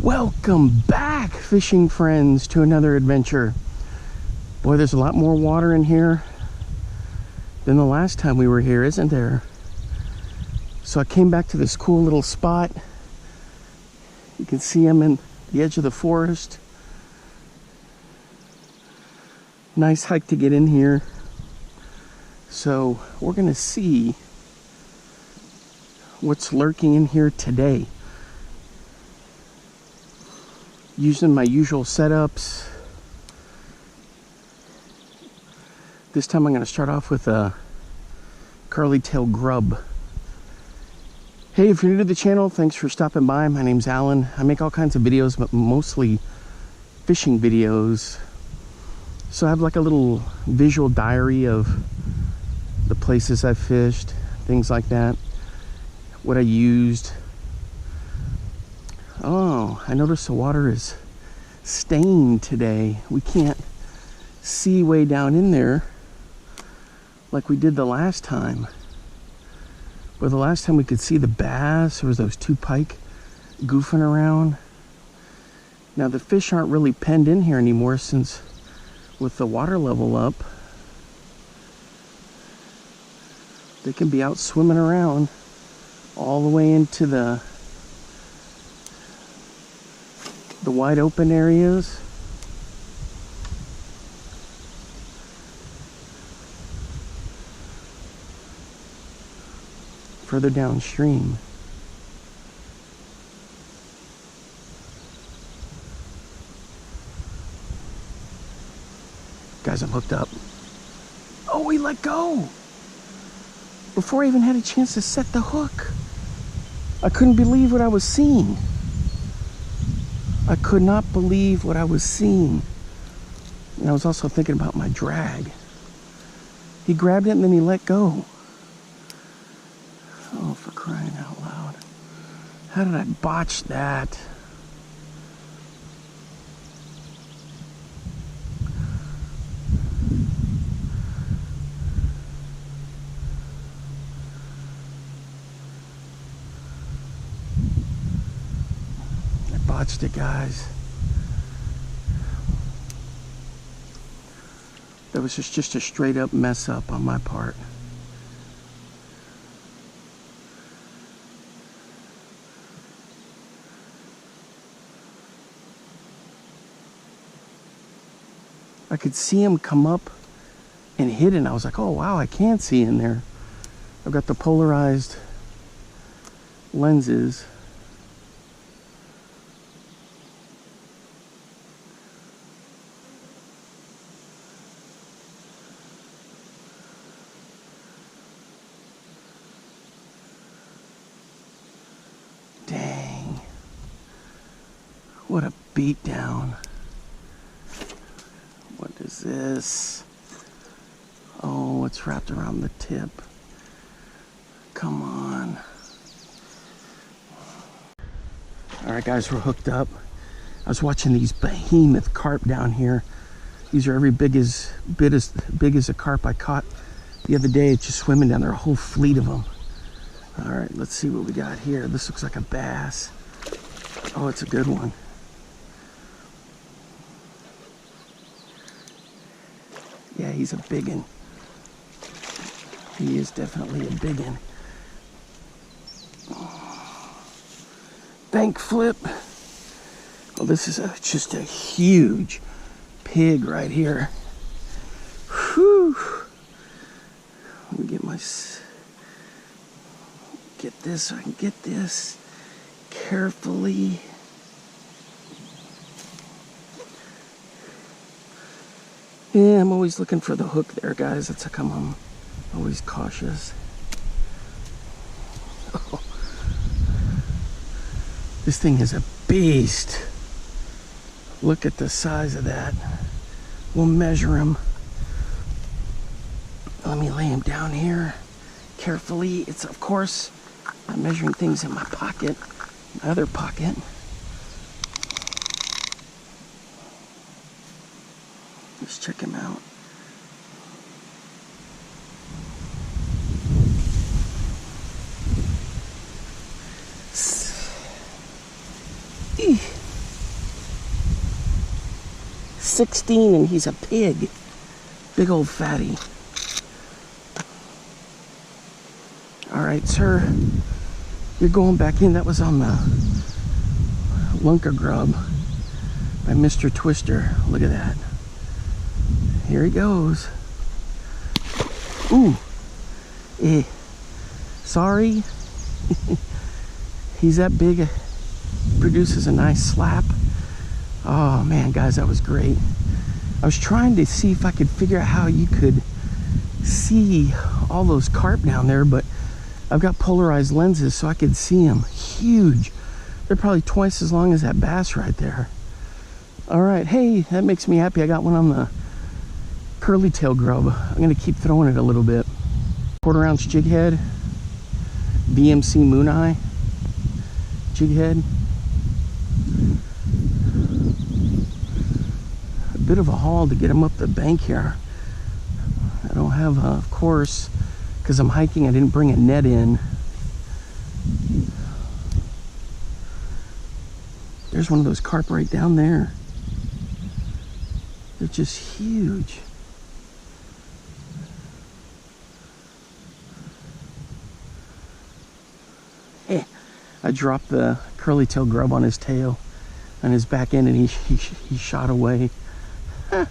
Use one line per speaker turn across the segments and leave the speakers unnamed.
Welcome back, fishing friends, to another adventure. Boy, there's a lot more water in here than the last time we were here, isn't there? So I came back to this cool little spot. You can see I'm in the edge of the forest. Nice hike to get in here. So we're gonna see what's lurking in here today. Using my usual setups. This time I'm going to start off with a curly tail grub. Hey, if you're new to the channel, thanks for stopping by. My name's Alan. I make all kinds of videos, but mostly fishing videos. So I have like a little visual diary of the places I've fished, things like that, what I used. Oh, I noticed the water is stained today. We can't see way down in there like we did the last time. But the last time we could see the bass, there was those two pike goofing around. Now the fish aren't really penned in here anymore since with the water level up, they can be out swimming around all the way into the wide open areas. Further downstream. Guys, I'm hooked up. Oh, he let go before I even had a chance to set the hook. I couldn't believe what I was seeing. I could not believe what I was seeing. And I was also thinking about my drag. He grabbed it and then he let go. Oh, for crying out loud. How did I botch that? Botched it, guys. That was just a straight up mess up on my part. I could see him come up and hit it, and I was like, oh wow, I can't see in there. I've got the polarized lenses. Dang. What a beatdown. What is this? Oh, it's wrapped around the tip. Come on. Alright guys, we're hooked up. I was watching these behemoth carp down here. These are every bit as big as a carp I caught the other day. It's just swimming down there, a whole fleet of them. Alright, let's see what we got here. This looks like a bass. Oh, it's a good one. Yeah, he's a big one. He is definitely a big one. Bank flip. Oh, this is just a huge pig right here. Whew. Let me get my... Get this so I can get this carefully. Yeah, I'm always looking for the hook there, guys. That's how come I'm always cautious. Oh. This thing is a beast. Look at the size of that. We'll measure him. Let me lay him down here carefully. It's, of course, I'm measuring things in my pocket, my other pocket. Let's check him out. 16 and he's a pig. Big old fatty. All right, sir. You're going back in. That was on the Lunker Grub by Mr. Twister. Look at that. Here he goes. Ooh. Sorry. He's that big. Produces a nice slap. Oh man, guys, that was great. I was trying to see if I could figure out how you could see all those carp down there, but I've got polarized lenses so I could see them. Huge. They're probably twice as long as that bass right there. All right, hey, that makes me happy. I got one on the curly tail grub. I'm gonna keep throwing it a little bit. 1/4 ounce jig head, BMC Moon Eye jig head. A bit of a haul to get him up the bank here. I don't have, of course, because I'm hiking, I didn't bring a net in. There's one of those carp right down there. They're just huge. I dropped the curly tail grub on his tail, on his back end, and he shot away. Huh.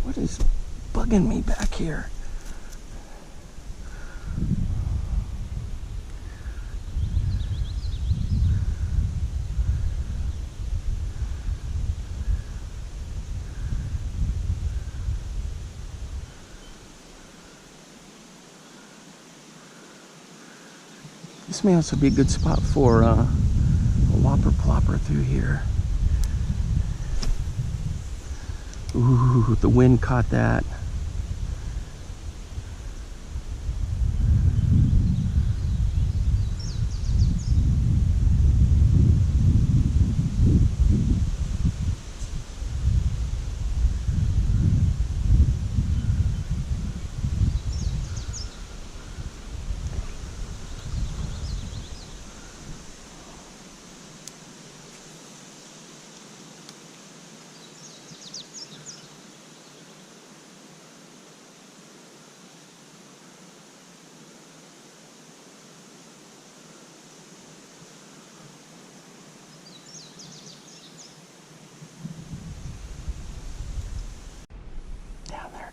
What is bugging me back here? This may also be a good spot for a whopper plopper through here. Ooh, the wind caught that.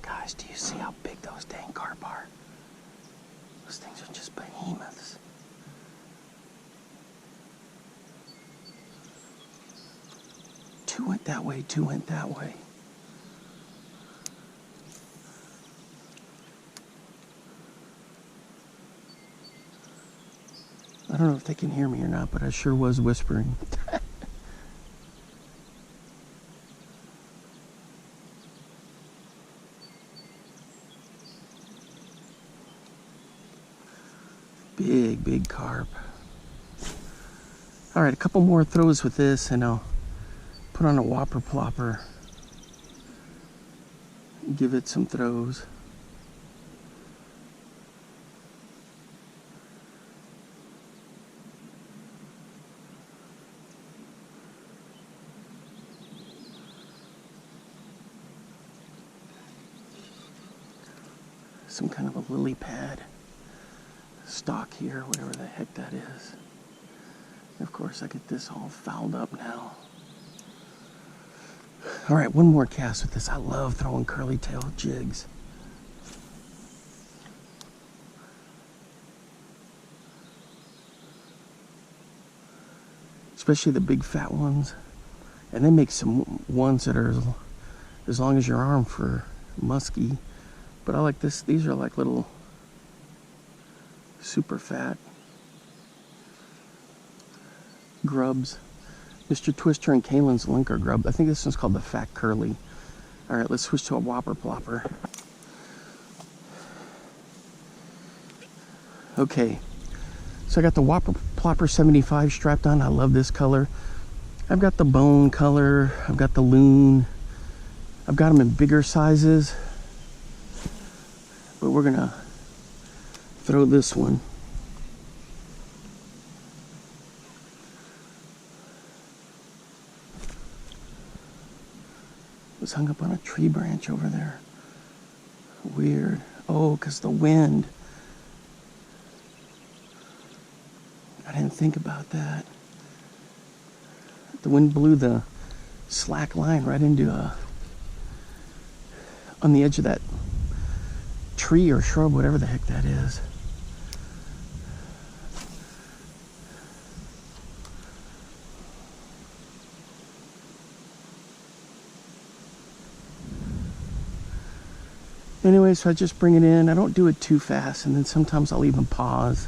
Guys, do you see how big those dang carp are? Those things are just behemoths. Two went that way, two went that way. I don't know if they can hear me or not, but I sure was whispering. Big carp. All right, a couple more throws with this and I'll put on a whopper plopper. Give it some throws. Some kind of a lily pad stock here, whatever the heck that is. Of course, I get this all fouled up now. All right, one more cast with this. I love throwing curly tail jigs. Especially the big fat ones. And they make some ones that are as long as your arm for musky. But I like this. These are like little super fat grubs. Mr. Twister and Kaylin's Lunker Grub. I think this one's called the Fat Curly. All right, let's switch to a whopper plopper. Okay, so I got the whopper plopper 75 strapped on. I love this color. I've got the bone color. I've got the loon. I've got them in bigger sizes. But we're gonna throw this one. it's hung up on a tree branch over there. Weird. Oh, because the wind. I didn't think about that. The wind blew the slack line right into on the edge of that tree or shrub, whatever the heck that is. Anyway, so I just bring it in. I don't do it too fast, and then sometimes I'll even pause.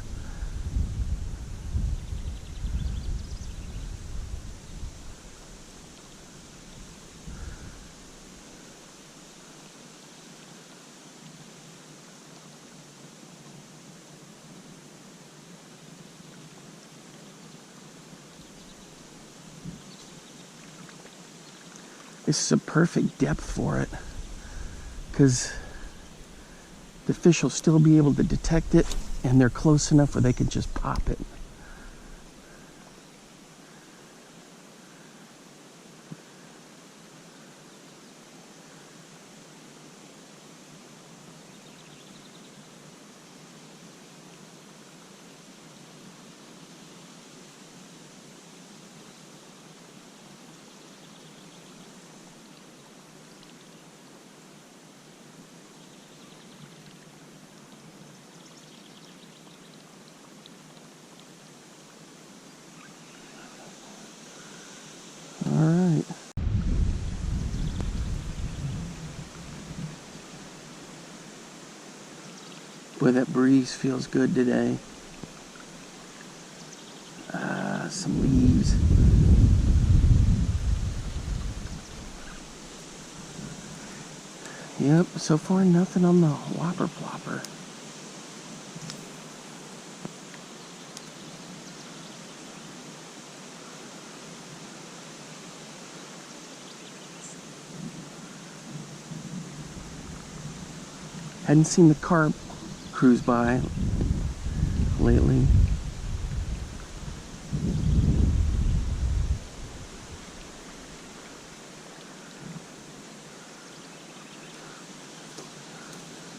This is a perfect depth for it, because the fish will still be able to detect it, and they're close enough where they can just pop it. Alright. Boy, that breeze feels good today. Some leaves. Yep, so far nothing on the whopper plopper. Hadn't seen the carp cruise by lately.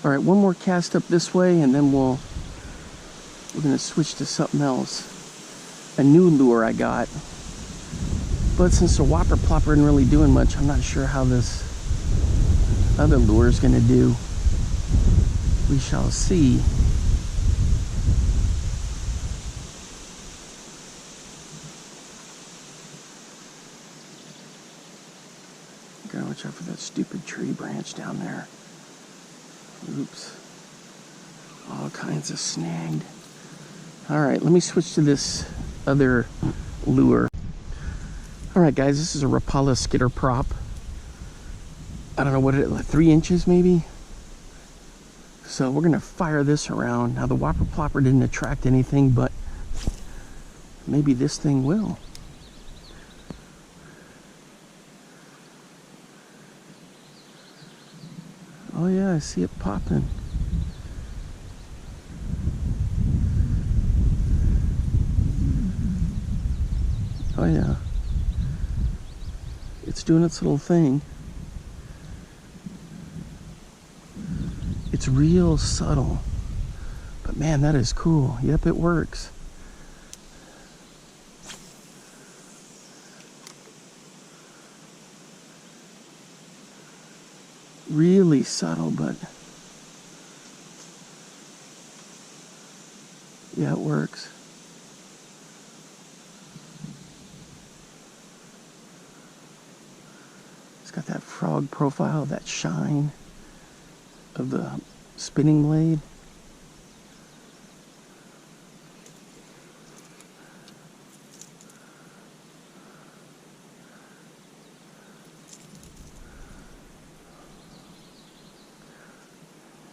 All right, one more cast up this way, and then we're gonna switch to something else. A new lure I got. But since the whopper plopper isn't really doing much, I'm not sure how this other lure is gonna do. We shall see. Gotta watch out for that stupid tree branch down there. Oops. All kinds of snagged. Alright, let me switch to this other lure. Alright guys, this is a Rapala skitter prop. I don't know what it is, like 3 inches maybe? So we're gonna fire this around. Now the whopper plopper didn't attract anything, but maybe this thing will. Oh yeah, I see it popping. Oh yeah. It's doing its little thing. It's real subtle, but man, that is cool. Yep, it works. Really subtle, but yeah, it works. It's got that frog profile, that shine of the spinning blade.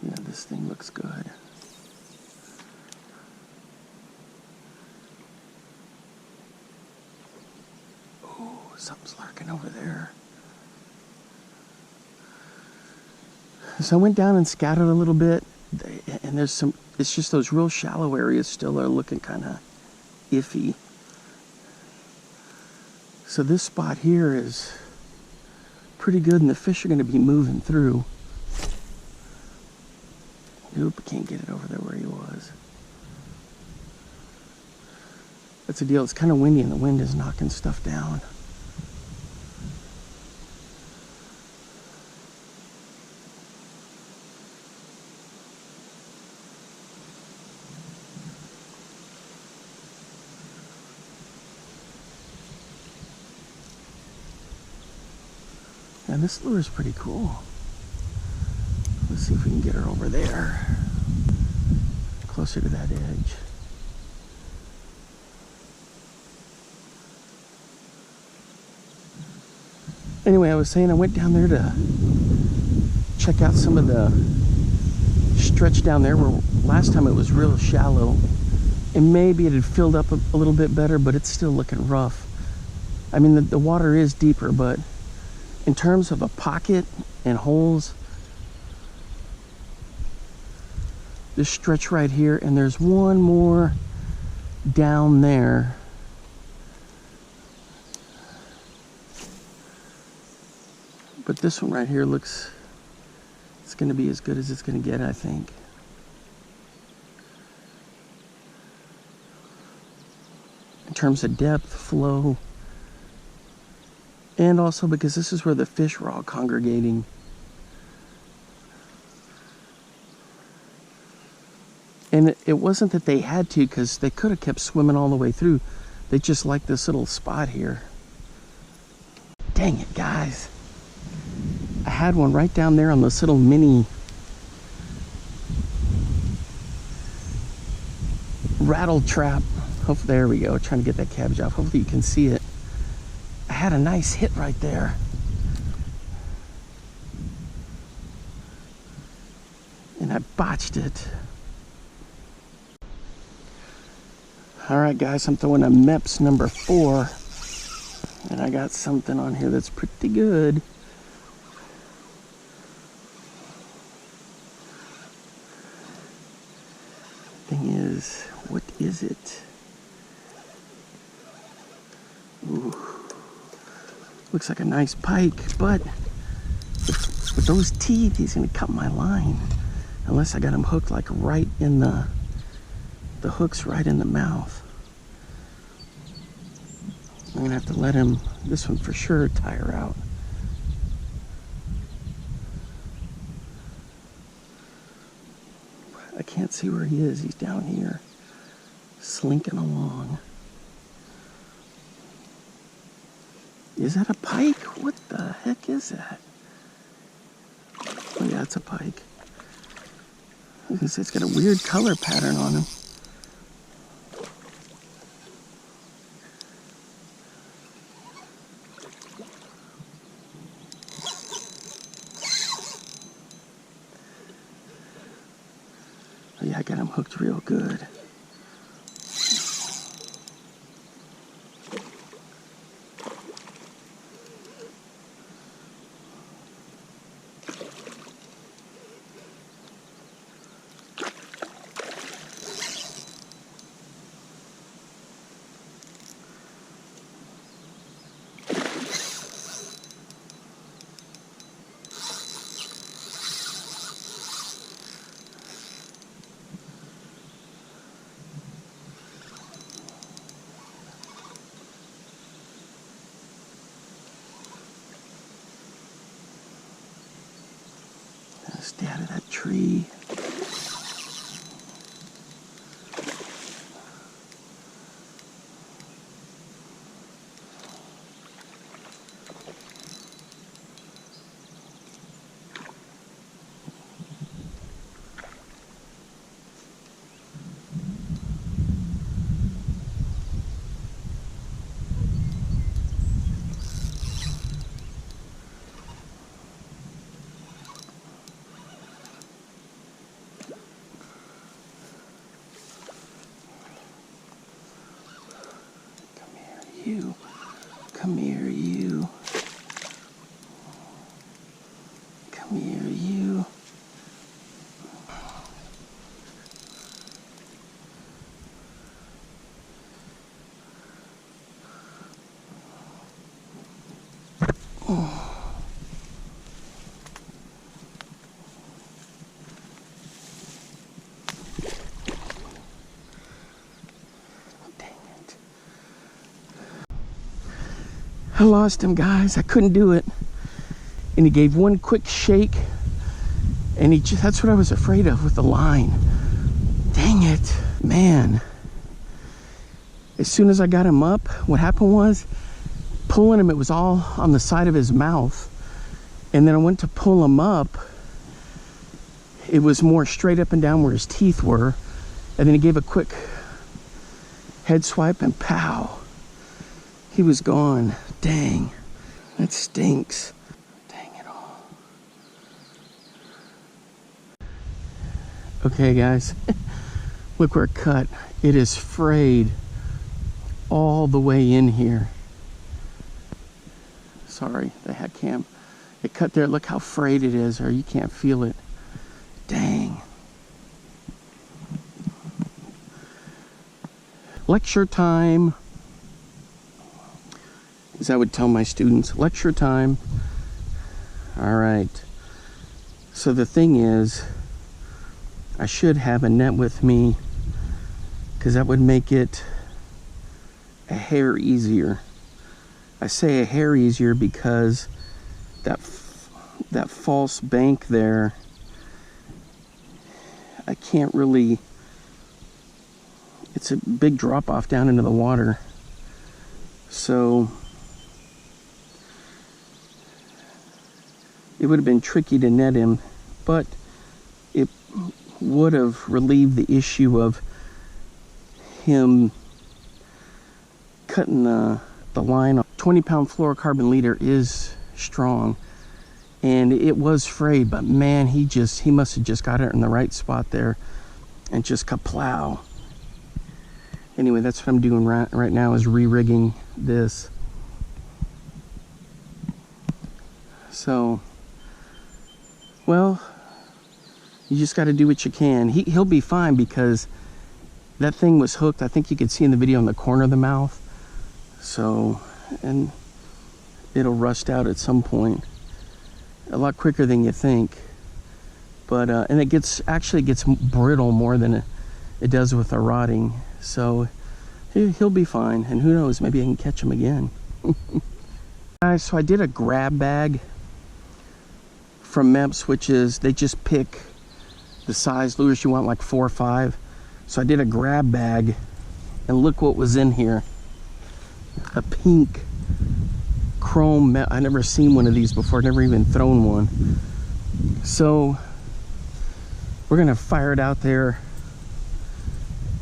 Yeah, this thing looks good. Oh, something's lurking over there. So I went down and scouted a little bit, and there's some, it's just those real shallow areas still are looking kind of iffy. So this spot here is pretty good, and the fish are going to be moving through. Nope, I can't get it over there where he was. That's the deal. It's kind of windy, and the wind is knocking stuff down. And this lure is pretty cool. Let's see if we can get her over there, closer to that edge. Anyway, I was saying I went down there to check out some of the stretch down there where last time it was real shallow. And maybe it had filled up a little bit better, but it's still looking rough. I mean, the water is deeper, but in terms of a pocket and holes, this stretch right here, and there's one more down there. But this one right here looks, it's going to be as good as it's going to get, I think. In terms of depth, flow, and also because this is where the fish were all congregating. And it wasn't that they had to, because they could have kept swimming all the way through. They just liked this little spot here. Dang it, guys. I had one right down there on this little mini rattle trap. There we go, trying to get that cabbage off. Hopefully you can see it. I had a nice hit right there. And I botched it. All right, guys, I'm throwing a MEPS number 4. And I got something on here that's pretty good. Thing is, what is it? Ooh. Looks like a nice pike, but with those teeth, he's gonna cut my line. Unless I got him hooked like right in the hook's right in the mouth. I'm gonna have to let him, this one for sure, tire out. I can't see where he is. He's down here, slinking along. Is that a pike? What the heck is that? Oh yeah, it's a pike. I was gonna say it's got a weird color pattern on him. Oh yeah, I got him hooked real good. Stay out of that tree. You. Come here, you. Come here, you. Oh. I lost him, guys. I couldn't do it. And he gave one quick shake, and that's what I was afraid of with the line. Dang it, man. As soon as I got him up, what happened was, pulling him, it was all on the side of his mouth. And then I went to pull him up. It was more straight up and down where his teeth were. And then he gave a quick head swipe and pow. He was gone. Dang, that stinks. Dang it all. Okay, guys, look where it cut. It is frayed all the way in here. Sorry, the hat cam. It cut there. Look how frayed it is, or you can't feel it. Dang. Lecture time. As I would tell my students, lecture time. All right. So the thing is, I should have a net with me, because that would make it a hair easier. I say a hair easier because that false bank there, I can't really, it's a big drop off down into the water. So it would have been tricky to net him, but it would have relieved the issue of him cutting the line. 20-pound fluorocarbon leader is strong, and it was frayed, but man, he must have just got it in the right spot there and just kaplow. Anyway, that's what I'm doing right now, is re-rigging this. So, well, you just got to do what you can. He'll be fine, because that thing was hooked. I think you could see in the video in the corner of the mouth. So, and it'll rust out at some point, a lot quicker than you think. But and it actually gets brittle more than it does with the rotting. So he'll be fine, and who knows, maybe I can catch him again. Guys, so I did a grab bag from Meps, which is, they just pick the size lures you want, like 4 or 5. So I did a grab bag, and look what was in here. A pink chrome I never seen one of these before, never even thrown one. So we're gonna fire it out there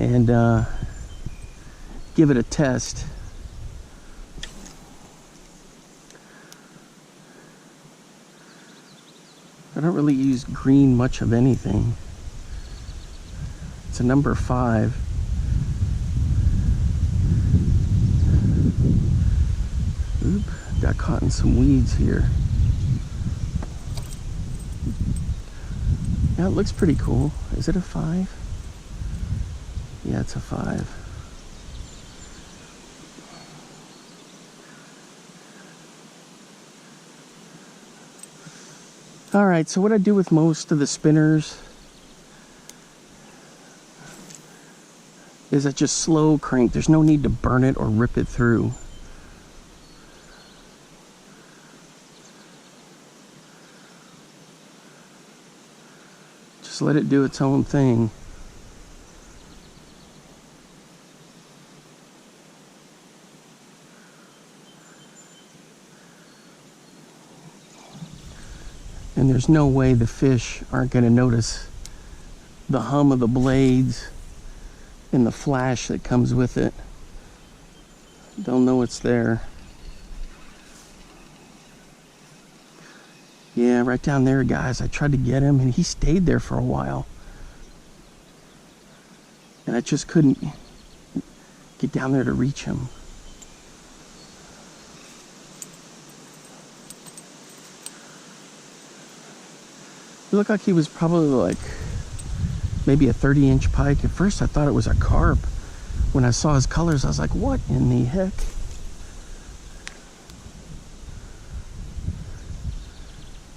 and give it a test. I don't really use green much of anything. It's a number 5. Oop, got caught in some weeds here. Yeah, it looks pretty cool. Is it a 5? Yeah, it's a 5. All right, so what I do with most of the spinners is I just slow crank. There's no need to burn it or rip it through. Just let it do its own thing. And there's no way the fish aren't going to notice the hum of the blades and the flash that comes with it. They'll know it's there. Yeah, right down there, guys. I tried to get him, and he stayed there for a while. And I just couldn't get down there to reach him. It looked like he was probably like maybe a 30-inch pike. At first I thought it was a carp. When I saw his colors, I was like, what in the heck?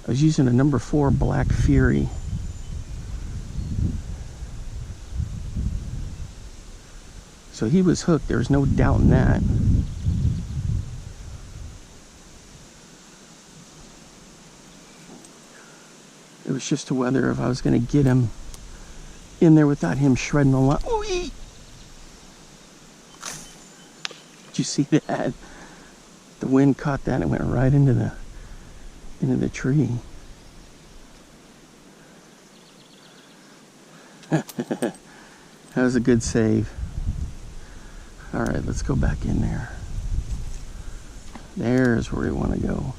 I was using a number 4 Black Fury. So he was hooked, there was no doubt in that. was just whether if I was going to get him in there without him shredding the line. Ooh, did you see that? The wind caught that and it went right into the tree. That was a good save. All right, let's go back in there. There's where we want to go.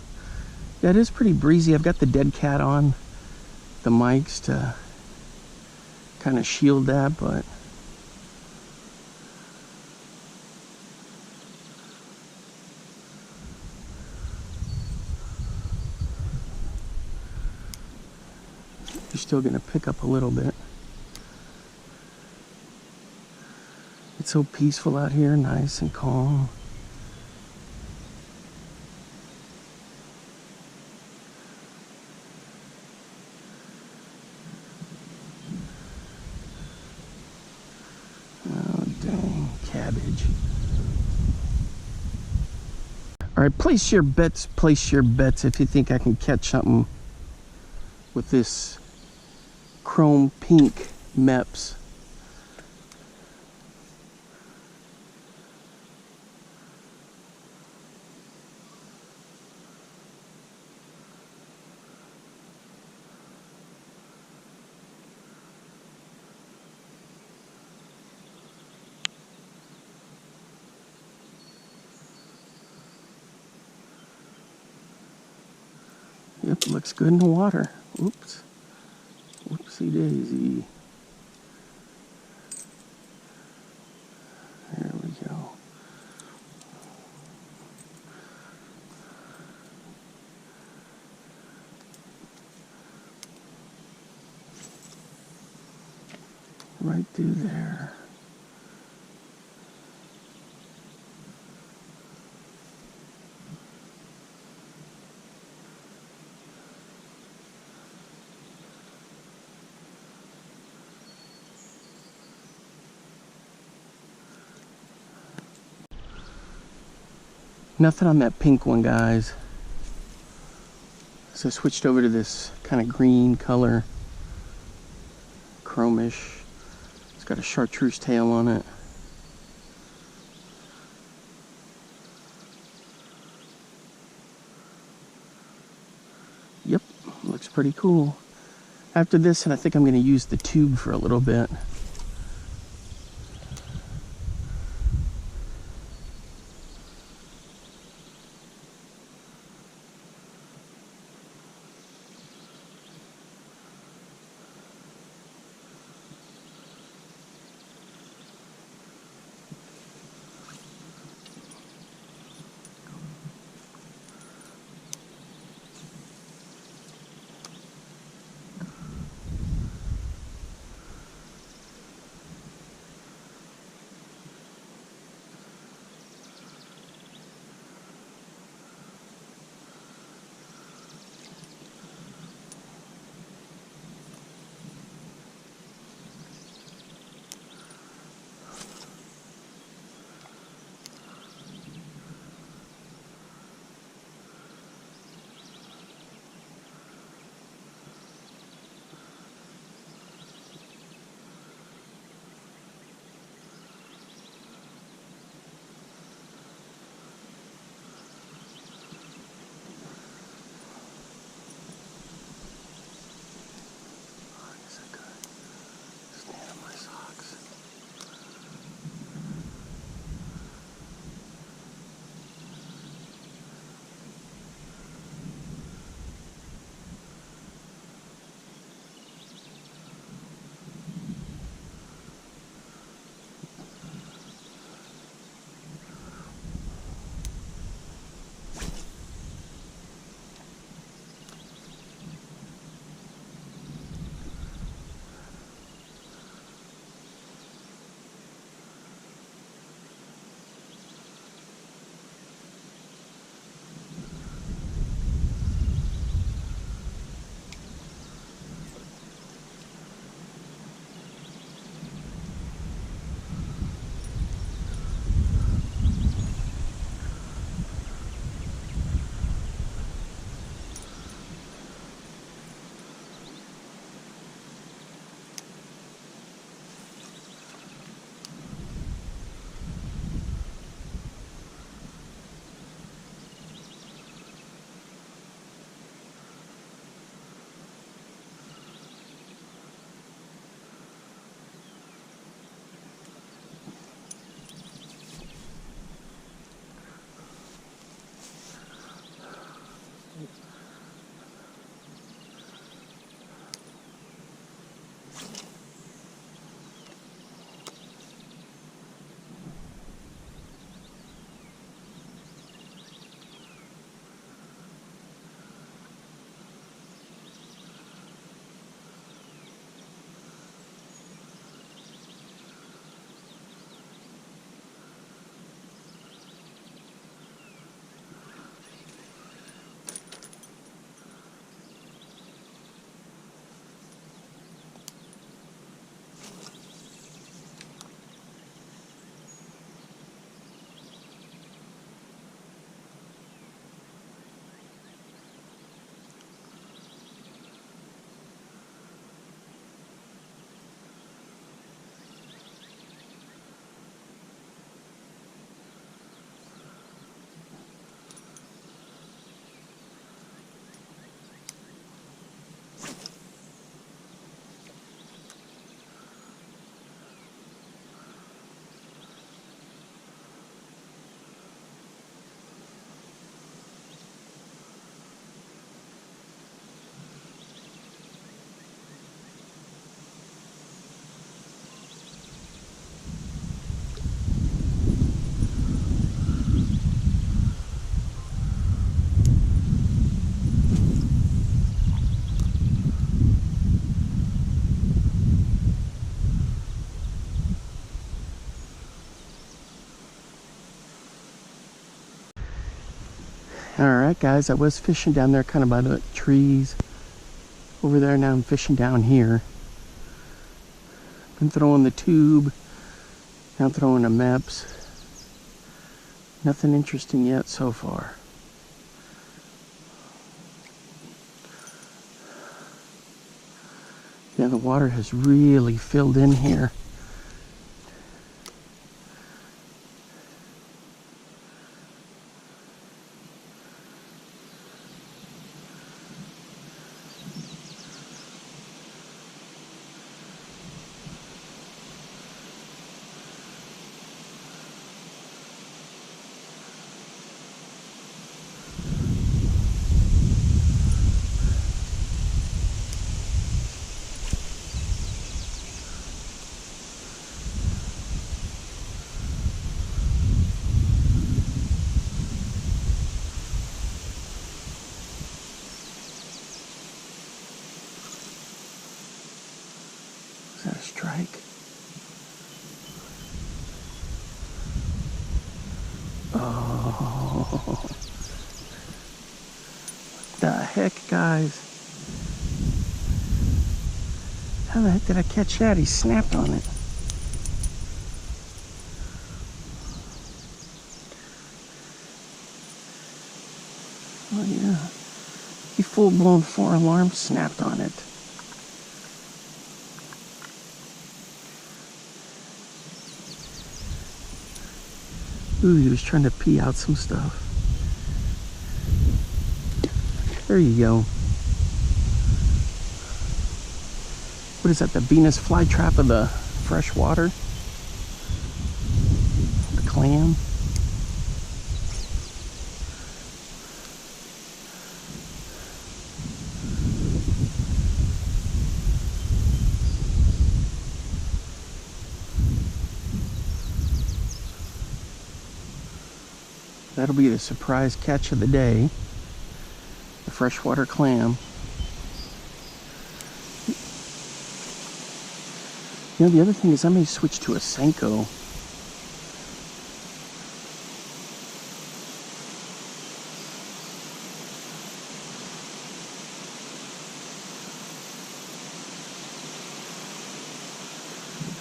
Yeah, it is pretty breezy. I've got the dead cat on the mics to kind of shield that, but you're still going to pick up a little bit. It's so peaceful out here, nice and calm. Oh, dang, cabbage. All right, place your bets if you think I can catch something with this chrome pink Meps. Yep, looks good in the water. Oops. Whoopsie daisy. There we go. Right through there. Nothing on that pink one, guys. So I switched over to this kind of green color, chromish. It's got a chartreuse tail on it. Yep, looks pretty cool. After this, and I think I'm going to use the tube for a little bit. Alright guys, I was fishing down there kind of by the trees over there. Now I'm fishing down here. Been throwing the tube, now throwing a MEPS. Nothing interesting yet so far. Yeah, the water has really filled in here. Is that a strike? Oh, what the heck, guys? How the heck did I catch that? He snapped on it. Oh yeah, he full-blown 4-alarm snapped on it. Ooh, he was trying to pee out some stuff. There you go. What is that, the Venus flytrap of the fresh water? The clam? That'll be the surprise catch of the day. The freshwater clam. You know, the other thing is I may switch to a Senko.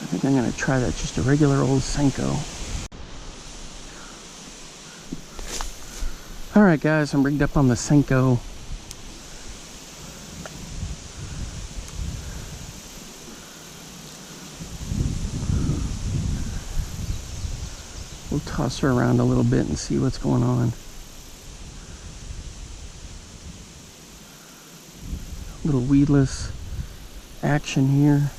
I think I'm going to try that, just a regular old Senko. Alright guys, I'm rigged up on the Senko. We'll toss her around a little bit and see what's going on. A little weedless action here.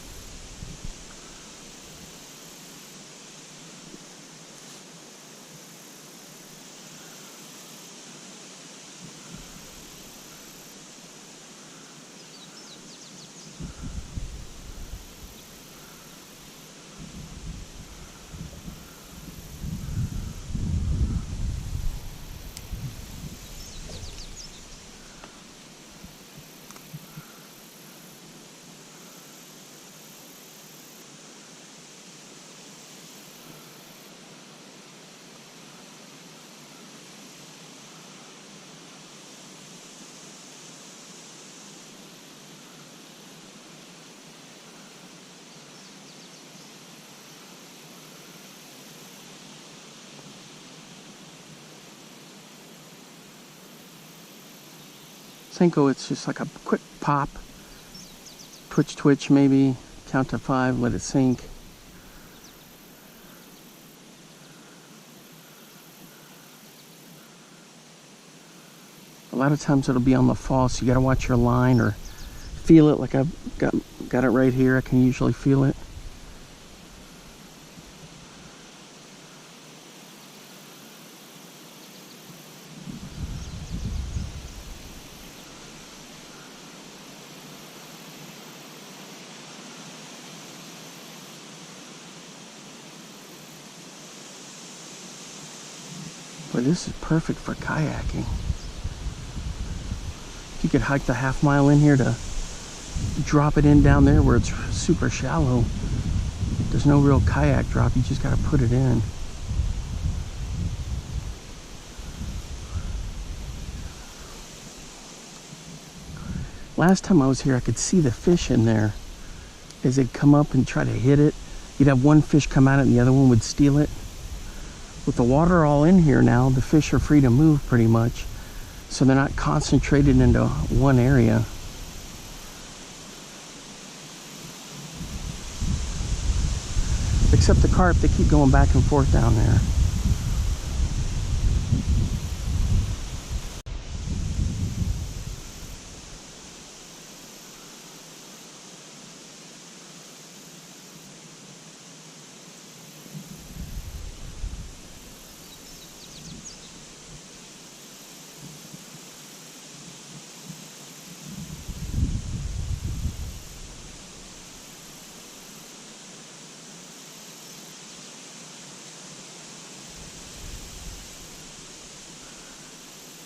Senko, it's just like a quick pop, twitch, maybe, count to 5, let it sink. A lot of times it'll be on the fall, so you gotta watch your line or feel it. Like I've got it right here, I can usually feel it. Boy, this is perfect for kayaking. If you could hike the half-mile in here to drop it in down there where it's super shallow. There's no real kayak drop, you just gotta put it in. Last time I was here, I could see the fish in there as they'd come up and try to hit it. You'd have one fish come at it and the other one would steal it. With the water all in here now, the fish are free to move pretty much, so they're not concentrated into one area. Except the carp, they keep going back and forth down there.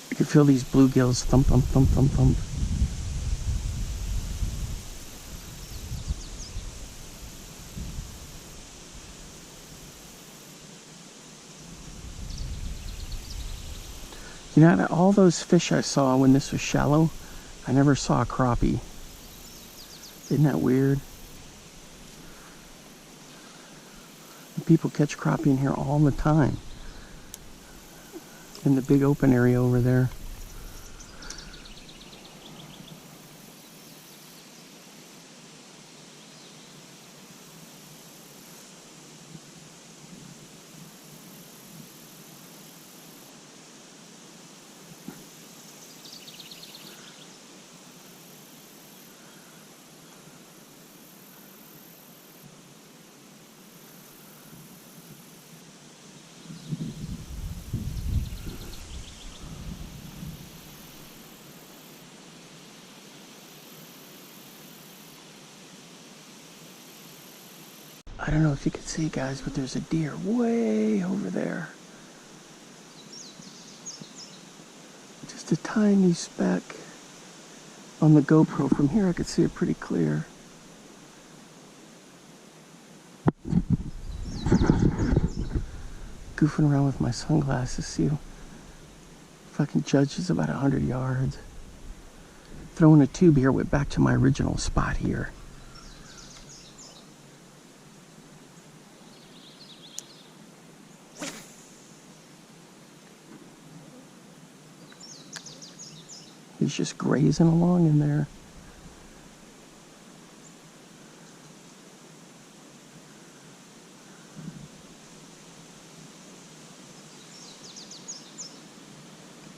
You can feel these bluegills thump, thump, thump, thump, thump. You know, out of all those fish I saw when this was shallow, I never saw a crappie. Isn't that weird? People catch crappie in here all the time. In the big open area over there. I don't know if you can see, guys, but there's a deer way over there. Just a tiny speck on the GoPro. From here I could see it pretty clear. Goofing around with my sunglasses, see if I can judge it's about 100 yards. Throwing a tube here, went back to my original spot here. He's just grazing along in there.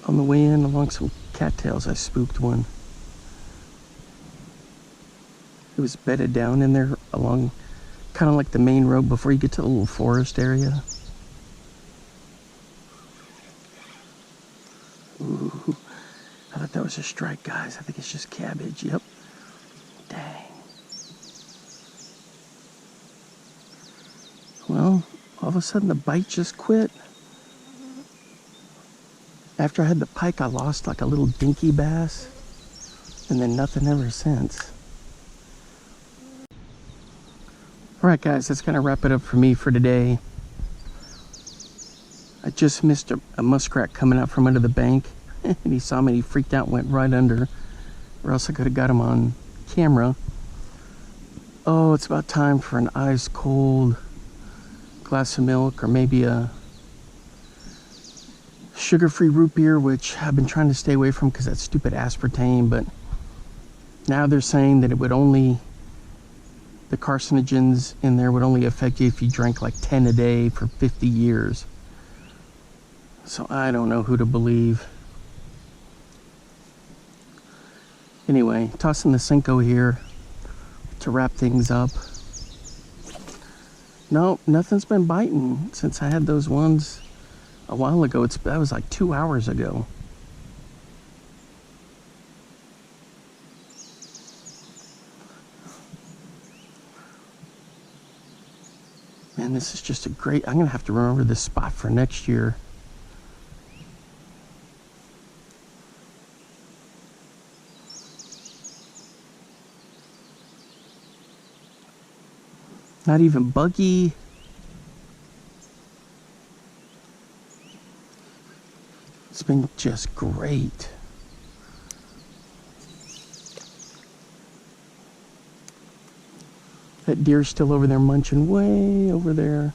On the way in along some cattails, I spooked one. It was bedded down in there along kind of like the main road before you get to the little forest area. Ooh. I thought that was a strike, guys. I think it's just cabbage. Yep. Dang. Well, all of a sudden the bite just quit. After I had the pike, I lost like a little dinky bass. And then nothing ever since. Alright, guys, that's going to wrap it up for me for today. I just missed a muskrat coming out from under the bank. And he saw me and he freaked out and went right under, or else I could have got him on camera. Oh, it's about time for an ice cold glass of milk, or maybe a sugar-free root beer, which I've been trying to stay away from because that stupid aspartame. But now they're saying that it would only, the carcinogens in there would only affect you if you drank like 10 a day for 50 years. So I don't know who to believe. Anyway, tossing the Cinco here to wrap things up. No, nothing's been biting since I had those ones a while ago. That was like 2 hours ago. Man, this is just a great, I'm gonna have to remember this spot for next year. Not even buggy. It's been just great. That deer's still over there munching way over there.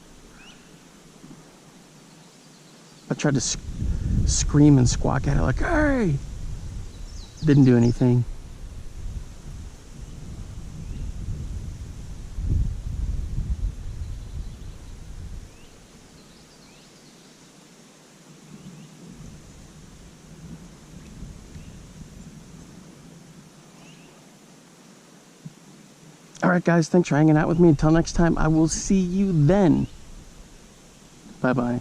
I tried to scream and squawk at it like, hey! Didn't do anything. Alright guys, thanks for hanging out with me. Until next time, I will see you then. Bye-bye.